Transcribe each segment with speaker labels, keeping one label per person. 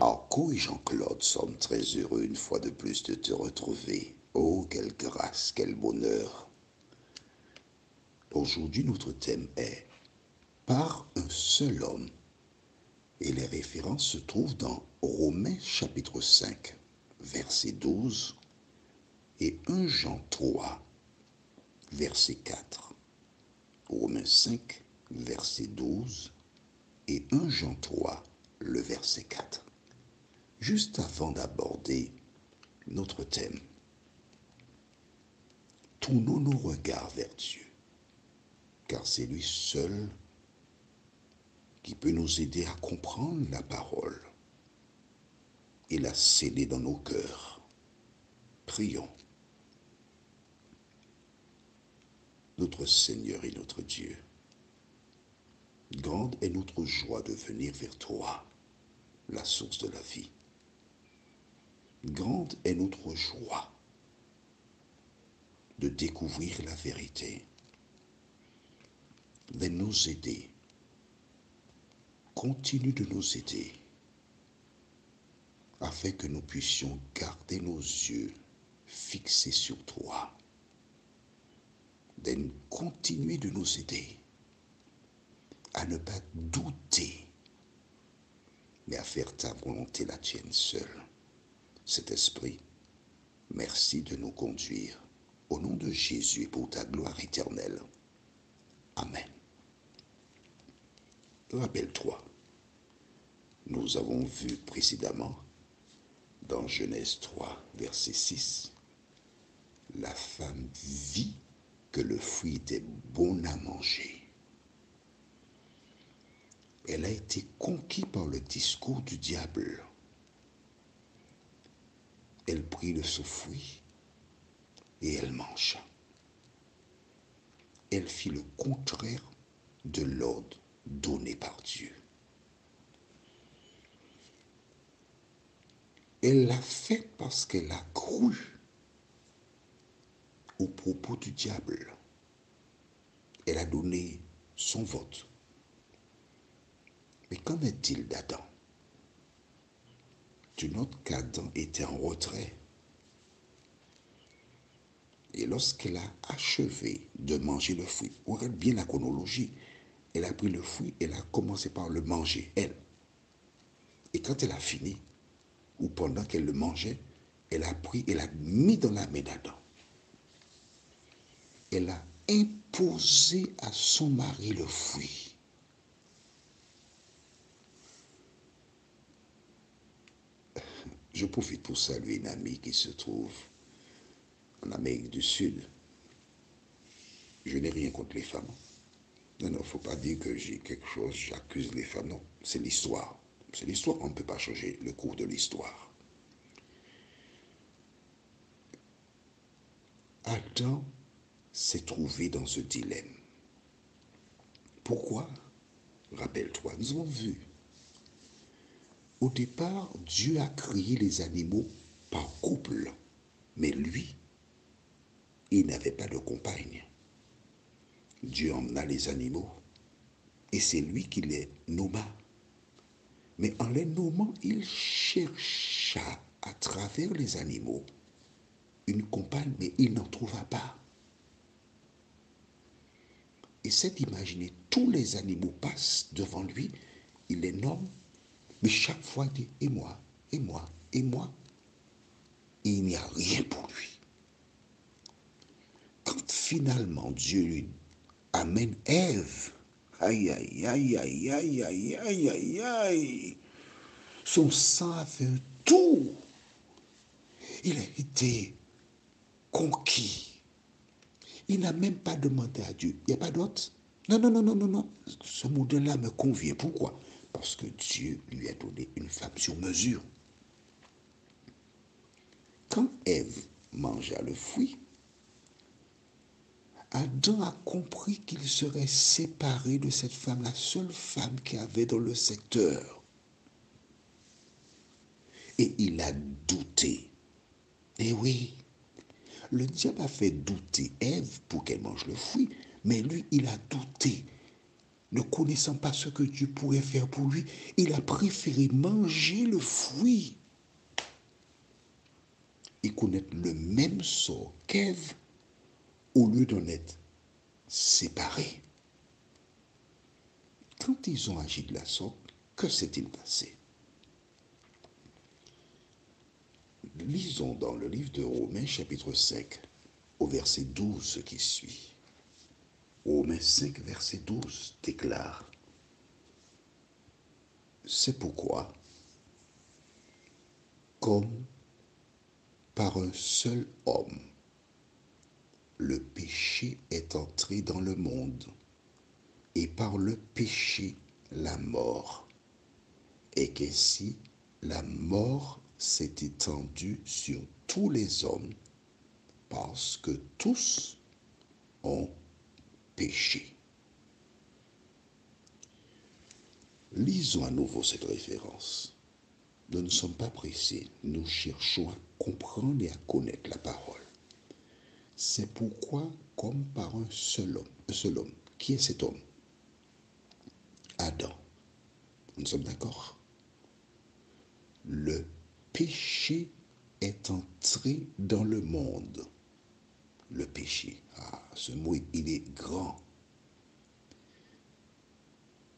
Speaker 1: Arco et Jean-Claude sommes très heureux une fois de plus de te retrouver. Oh, quelle grâce, quel bonheur. Aujourd'hui, notre thème est Par un seul homme. Et les références se trouvent dans Romains chapitre 5, verset 12 et 1 Jean 3, verset 4. Romains 5, verset 12 et 1 Jean 3, le verset 4. Juste avant d'aborder notre thème, tournons nos regards vers Dieu, car c'est lui seul qui peut nous aider à comprendre la parole et la sceller dans nos cœurs. Prions. Notre Seigneur et notre Dieu, grande est notre joie de venir vers toi, la source de la vie. Grande est notre joie de découvrir la vérité, de nous aider. Continue de nous aider afin que nous puissions garder nos yeux fixés sur toi. De continuer de nous aider à ne pas douter, mais à faire ta volonté, la tienne seule. Cet esprit, merci de nous conduire au nom de Jésus et pour ta gloire éternelle. Amen. Rappelle-toi, nous avons vu précédemment dans Genèse 3, verset 6, la femme vit que le fruit était bon à manger. Elle a été conquise par le discours du diable. Elle prit de ce fruit et elle mangea. Elle fit le contraire de l'ordre donné par Dieu. Elle l'a fait parce qu'elle a cru aux propos du diable. Elle a donné son vote. Mais qu'en est-il d'Adam? Tu notes qu'Adam était en retrait. Et lorsqu'elle a achevé de manger le fruit, regarde bien la chronologie, elle a pris le fruit, elle a commencé par le manger, elle. Et quand elle a fini, ou pendant qu'elle le mangeait, elle a pris, elle a mis dans la main d'Adam. Elle a imposé à son mari le fruit. Je profite pour saluer une amie qui se trouve en Amérique du Sud. Je n'ai rien contre les femmes. Non, il ne faut pas dire que j'ai quelque chose, j'accuse les femmes. Non, c'est l'histoire. C'est l'histoire, on ne peut pas changer le cours de l'histoire. Adam s'est trouvé dans ce dilemme. Pourquoi? Rappelle-toi, nous avons vu. Au départ, Dieu a créé les animaux par couple, mais lui, il n'avait pas de compagne. Dieu emmena les animaux et c'est lui qui les nomma. Mais en les nommant, il chercha à travers les animaux une compagne, mais il n'en trouva pas. Essaie d'imaginer, tous les animaux passent devant lui, il les nomme, mais chaque fois il dit, et moi, et moi, et moi. Et il n'y a rien pour lui. Quand finalement Dieu lui amène Ève, aïe, aïe, aïe, aïe, aïe, aïe, aïe, aïe, aïe, son sang a fait un tour. Il a été conquis. Il n'a même pas demandé à Dieu. Il n'y a pas d'autre? Non, non, non, non, non, non. Ce modèle-là me convient. Pourquoi? Parce que Dieu lui a donné une femme sur mesure. Quand Ève mangea le fruit, Adam a compris qu'il serait séparé de cette femme, la seule femme qu'il y avait dans le secteur. Et il a douté. Eh oui, le diable a fait douter Ève pour qu'elle mange le fruit, mais lui, il a douté. ne connaissant pas ce que Dieu pourrait faire pour lui, il a préféré manger le fruit et connaître le même sort qu'Ève au lieu d'en être séparés. Quand ils ont agi de la sorte, que s'est-il passé? Lisons dans le livre de Romains chapitre 5 au verset 12 ce qui suit. Romains 5 verset 12 déclare: c'est pourquoi, comme par un seul homme, le péché est entré dans le monde, et par le péché, la mort, et qu'ainsi la mort s'est étendue sur tous les hommes, parce que tous ont péché. Lisons à nouveau cette référence. Nous ne sommes pas pressés, nous cherchons à comprendre et à connaître la parole. C'est pourquoi, comme par un seul homme, qui est cet homme? Adam. Nous sommes d'accord? Le péché est entré dans le monde. Le péché. Ah, ce mot, il est grand.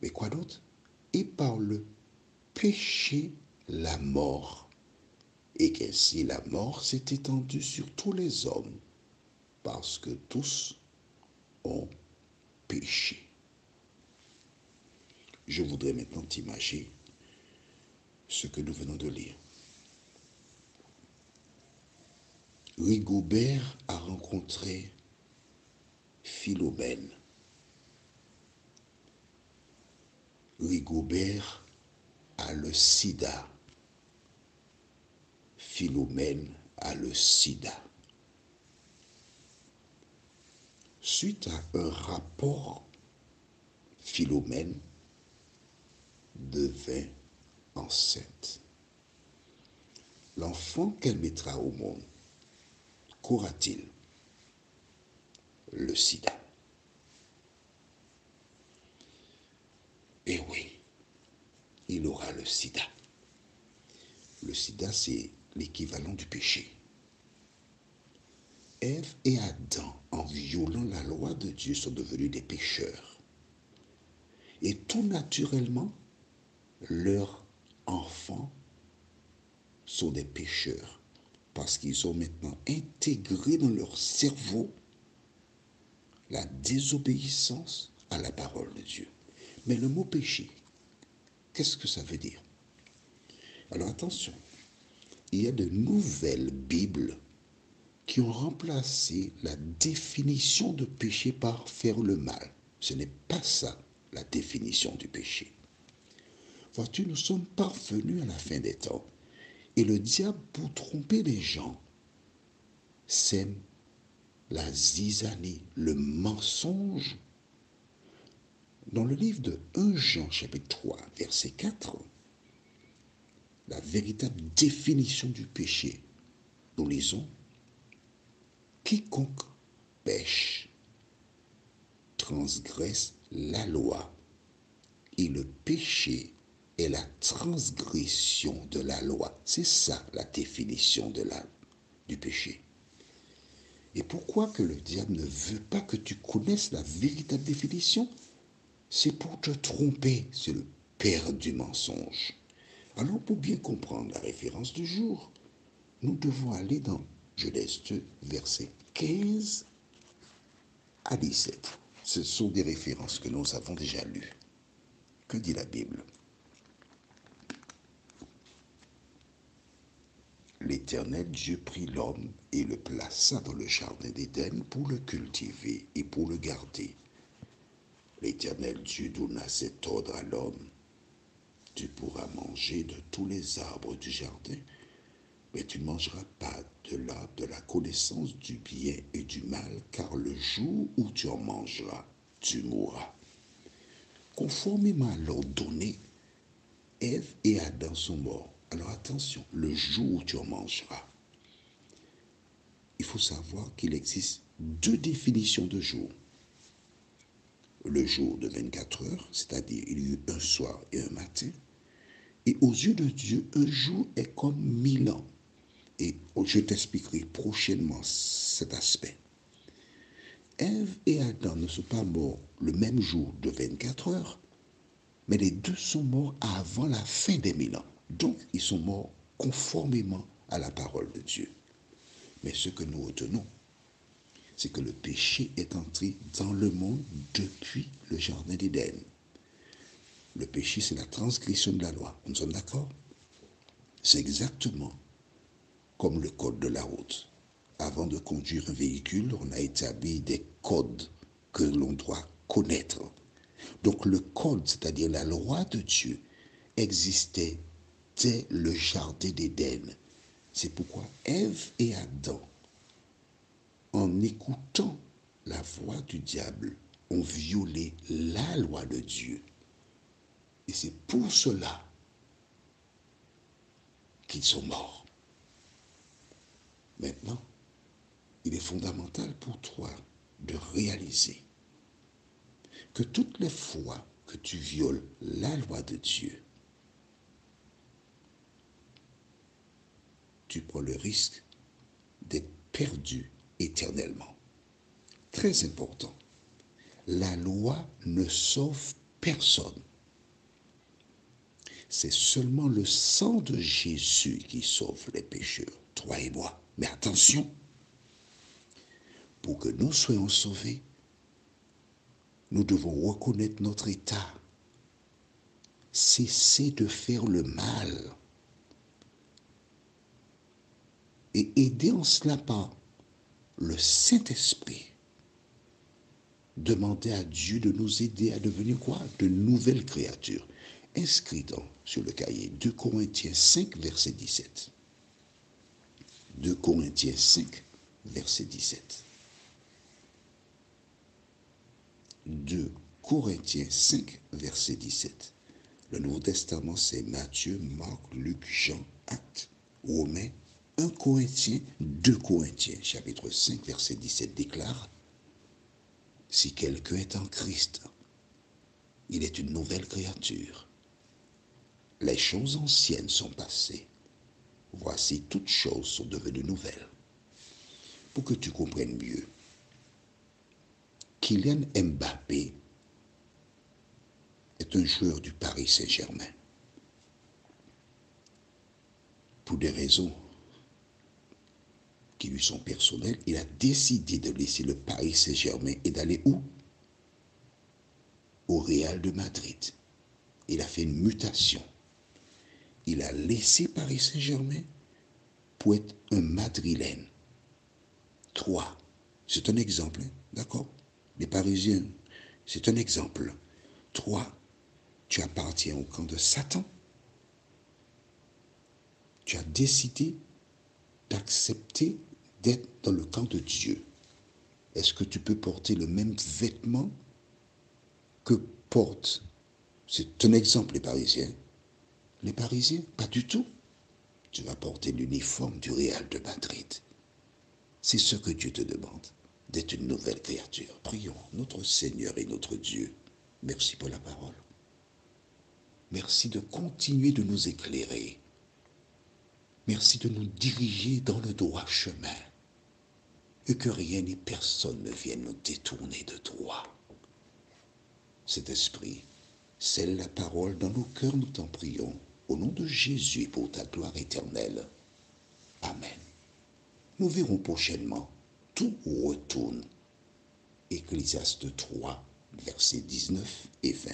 Speaker 1: Mais quoi d'autre? Et par le péché, la mort. Et qu'ainsi la mort s'est étendue sur tous les hommes, parce que tous ont péché. Je voudrais maintenant t'imager ce que nous venons de lire. Rigobert a rencontré Philomèle. Rigobert a le sida. Philomèle a le sida. Suite à un rapport, Philomèle devint enceinte. L'enfant qu'elle mettra au monde, qu'aura-t-il? Le sida. Eh oui, il aura le sida. Le sida, c'est l'équivalent du péché. Ève et Adam, en violant la loi de Dieu, sont devenus des pécheurs. Et tout naturellement, leurs enfants sont des pécheurs, parce qu'ils ont maintenant intégré dans leur cerveau la désobéissance à la parole de Dieu. Mais le mot péché, qu'est-ce que ça veut dire? Alors attention, il y a de nouvelles Bibles qui ont remplacé la définition de péché par faire le mal. Ce n'est pas ça la définition du péché. Vois-tu, nous sommes parvenus à la fin des temps. Et le diable, pour tromper les gens, sème la zizanie, le mensonge. Dans le livre de 1 Jean, chapitre 3, verset 4, la véritable définition du péché, nous lisons: quiconque pêche transgresse la loi, et le péché est la transgression de la loi. C'est ça la définition du péché. Et pourquoi que le diable ne veut pas que tu connaisses la véritable définition? C'est pour te tromper, c'est le père du mensonge. Alors pour bien comprendre la référence du jour, nous devons aller dans Genèse 2, versets 15 à 17. Ce sont des références que nous avons déjà lues. Que dit la Bible? L'Éternel Dieu prit l'homme et le plaça dans le jardin d'Éden pour le cultiver et pour le garder. L'Éternel Dieu donna cet ordre à l'homme: tu pourras manger de tous les arbres du jardin, mais tu ne mangeras pas de l'arbre de la connaissance du bien et du mal, car le jour où tu en mangeras, tu mourras. Conformément à l'ordre donné, Ève et Adam sont morts. Alors attention, le jour où tu en mangeras. Il faut savoir qu'il existe deux définitions de jour. le jour de 24 heures, c'est-à-dire il y eut un soir et un matin. Et aux yeux de Dieu, un jour est comme 1000 ans. Et je t'expliquerai prochainement cet aspect. Ève et Adam ne sont pas morts le même jour de 24 heures, mais les deux sont morts avant la fin des 1000 ans. Donc, ils sont morts conformément à la parole de Dieu. Mais ce que nous retenons, c'est que le péché est entré dans le monde depuis le jardin d'Éden. Le péché, c'est la transgression de la loi. Nous sommes d'accord? C'est exactement comme le code de la route. Avant de conduire un véhicule, on a établi des codes que l'on doit connaître. Donc le code, c'est-à-dire la loi de Dieu, existait dès le jardin d'Éden. C'est pourquoi Ève et Adam, en écoutant la voix du diable, ont violé la loi de Dieu. Et c'est pour cela qu'ils sont morts. Maintenant, il est fondamental pour toi de réaliser que toutes les fois que tu violes la loi de Dieu, tu prends le risque d'être perdu éternellement. Très important. La loi ne sauve personne. C'est seulement le sang de Jésus qui sauve les pécheurs, toi et moi. Mais attention, pour que nous soyons sauvés, nous devons reconnaître notre état, cesser de faire le mal et aider en cela par le Saint-Esprit. Demander à Dieu de nous aider à devenir quoi? De nouvelles créatures. Inscrit sur le cahier 2 Corinthiens 5, verset 17. 2 Corinthiens 5, verset 17. 2 Corinthiens 5, verset 17. Le Nouveau Testament, c'est Matthieu, Marc, Luc, Jean, Actes, Romains, 1 Corinthiens, 2 Corinthiens, chapitre 5, verset 17 déclare: si quelqu'un est en Christ, il est une nouvelle créature. Les choses anciennes sont passées. Voici, toutes choses sont devenues nouvelles. Pour que tu comprennes mieux, Kylian Mbappé est un joueur du Paris Saint-Germain. Pour des raisons qui lui sont personnelles, il a décidé de laisser le Paris Saint-Germain et d'aller où? Au Real de Madrid. Il a fait une mutation. Il a laissé Paris Saint-Germain pour être un Madrilène. 3. C'est un exemple, hein? D'accord? Les Parisiens, c'est un exemple. 3. Tu appartiens au camp de Satan. Tu as décidé d'accepter d'être dans le camp de Dieu. Est-ce que tu peux porter le même vêtement que portent, c'est un exemple, les Parisiens? Les Parisiens, pas du tout. Tu vas porter l'uniforme du Real de Madrid. C'est ce que Dieu te demande, d'être une nouvelle créature. Prions, notre Seigneur et notre Dieu. Merci pour la parole. Merci de continuer de nous éclairer. Merci de nous diriger dans le droit chemin. Et que rien ni personne ne vienne nous détourner de toi. Cet esprit, scelle la parole dans nos cœurs, nous t'en prions. Au nom de Jésus, pour ta gloire éternelle. Amen. Nous verrons prochainement. Tout retourne. Ecclésiaste 3, versets 19 et 20.